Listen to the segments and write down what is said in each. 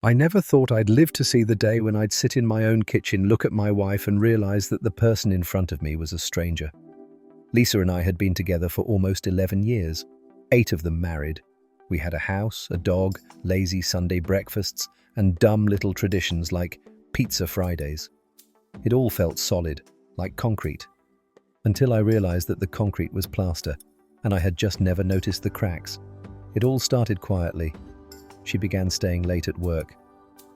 I never thought I'd live to see the day when I'd sit in my own kitchen, look at my wife, and realize that the person in front of me was a stranger. Lisa and I had been together for almost 11 years, 8 of them married. We had a house, a dog, lazy Sunday breakfasts, and dumb little traditions like pizza Fridays. It all felt solid, like concrete, until I realized that the concrete was plaster, and I had just never noticed the cracks. It all started quietly. She began staying late at work.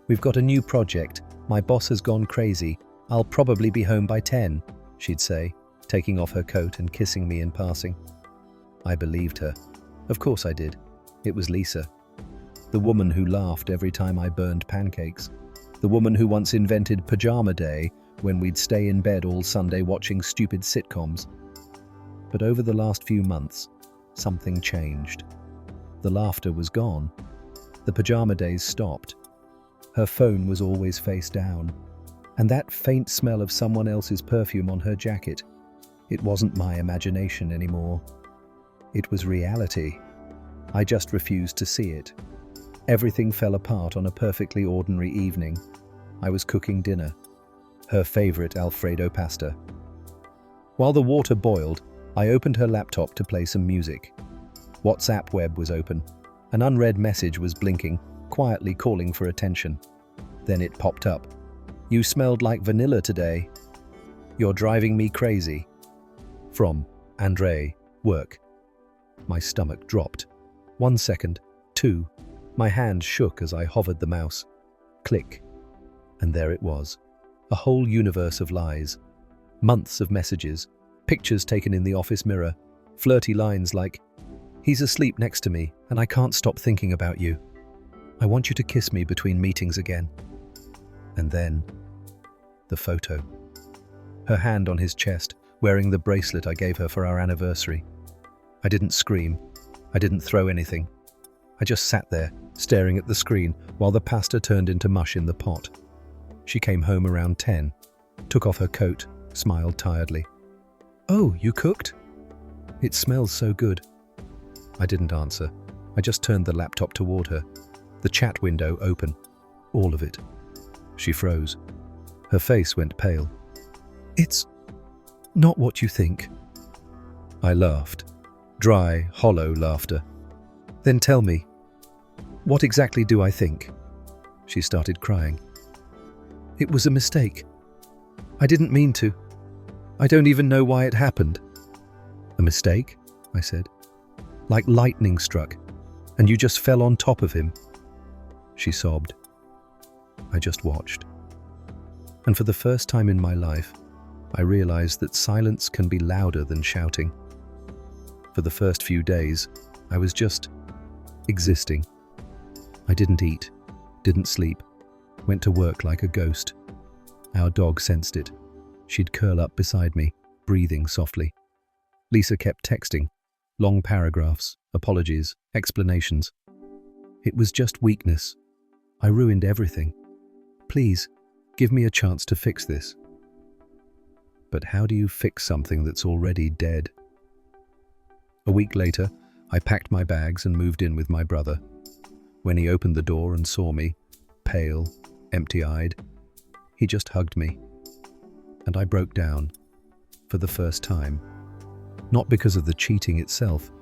"We've got a new project. My boss has gone crazy. I'll probably be home by 10, she'd say, taking off her coat and kissing me in passing. I believed her. Of course I did. It was Lisa. The woman who laughed every time I burned pancakes. The woman who once invented pajama day when we'd stay in bed all Sunday watching stupid sitcoms. But over the last few months, something changed. The laughter was gone. The pajama days stopped. Her phone was always face down. And that faint smell of someone else's perfume on her jacket, it wasn't my imagination anymore. It was reality. I just refused to see it. Everything fell apart on a perfectly ordinary evening. I was cooking dinner, her favorite Alfredo pasta. While the water boiled, I opened her laptop to play some music. WhatsApp web was open. An unread message was blinking, quietly calling for attention. Then it popped up. "You smelled like vanilla today. You're driving me crazy." From Andre, work. My stomach dropped. 1 second, 2. My hand shook as I hovered the mouse. Click. And there it was. A whole universe of lies. Months of messages, pictures taken in the office mirror, flirty lines like, "He's asleep next to me, and I can't stop thinking about you. I want you to kiss me between meetings again." And then, the photo. Her hand on his chest, wearing the bracelet I gave her for our anniversary. I didn't scream. I didn't throw anything. I just sat there, staring at the screen, while the pasta turned into mush in the pot. She came home around 10, took off her coat, smiled tiredly. "Oh, you cooked? It smells so good." I didn't answer. I just turned the laptop toward her, the chat window open, all of it. She froze. Her face went pale. "It's not what you think." I laughed. Dry, hollow laughter. "Then tell me, what exactly do I think?" She started crying. "It was a mistake. I didn't mean to. I don't even know why it happened." "A mistake?" I said. "Like lightning struck, and you just fell on top of him." She sobbed. I just watched. And for the first time in my life, I realized that silence can be louder than shouting. For the first few days, I was just existing. I didn't eat, didn't sleep, went to work like a ghost. Our dog sensed it. She'd curl up beside me, breathing softly. Lisa kept texting. Long paragraphs, apologies, explanations. It was just weakness. I ruined everything. "Please, give me a chance to fix this." But how do you fix something that's already dead? A week later, I packed my bags and moved in with my brother. When he opened the door and saw me, pale, empty-eyed, he just hugged me. And I broke down, for the first time. Not because of the cheating itself,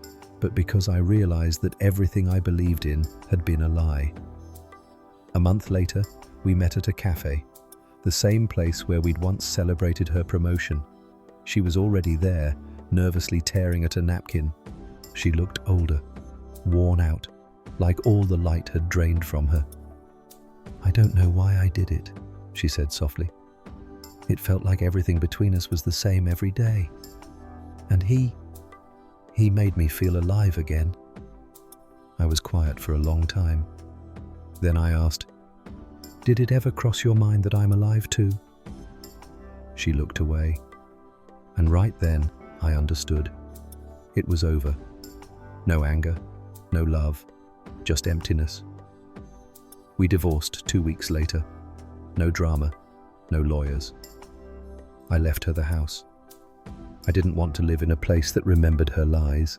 but because I realized that everything I believed in had been a lie. A month later, we met at a cafe, the same place where we'd once celebrated her promotion. She was already there, nervously tearing at a napkin. She looked older, worn out, like all the light had drained from her. "I don't know why I did it," she said softly. "It felt like everything between us was the same every day. And he made me feel alive again." I was quiet for a long time. Then I asked, "Did it ever cross your mind that I'm alive too?" She looked away. And right then, I understood. It was over. No anger, no love, just emptiness. We divorced 2 weeks later. No drama, no lawyers. I left her the house. I didn't want to live in a place that remembered her lies.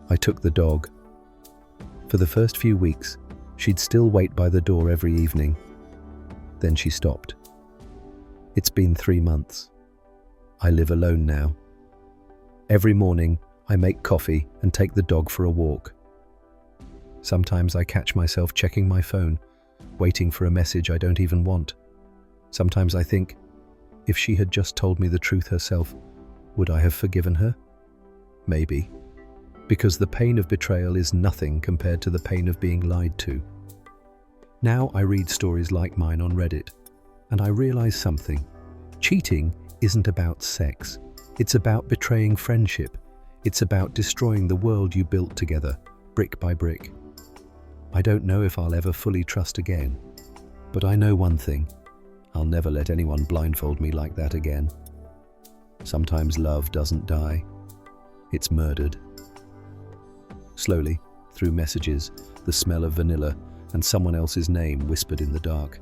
I took the dog. For the first few weeks, She'd still wait by the door every evening. Then she stopped. It's been 3 months. I live alone now. Every morning, I make coffee and take the dog for a walk. Sometimes I catch myself checking my phone, waiting for a message I don't even want. Sometimes I think, if she had just told me the truth herself, would I have forgiven her? Maybe. Because the pain of betrayal is nothing compared to the pain of being lied to. Now I read stories like mine on Reddit, and I realize something. Cheating isn't about sex. It's about betraying friendship. It's about destroying the world you built together, brick by brick. I don't know if I'll ever fully trust again, but I know one thing. I'll never let anyone blindfold me like that again. Sometimes love doesn't die. It's murdered. Slowly, through messages, the smell of vanilla and someone else's name whispered in the dark.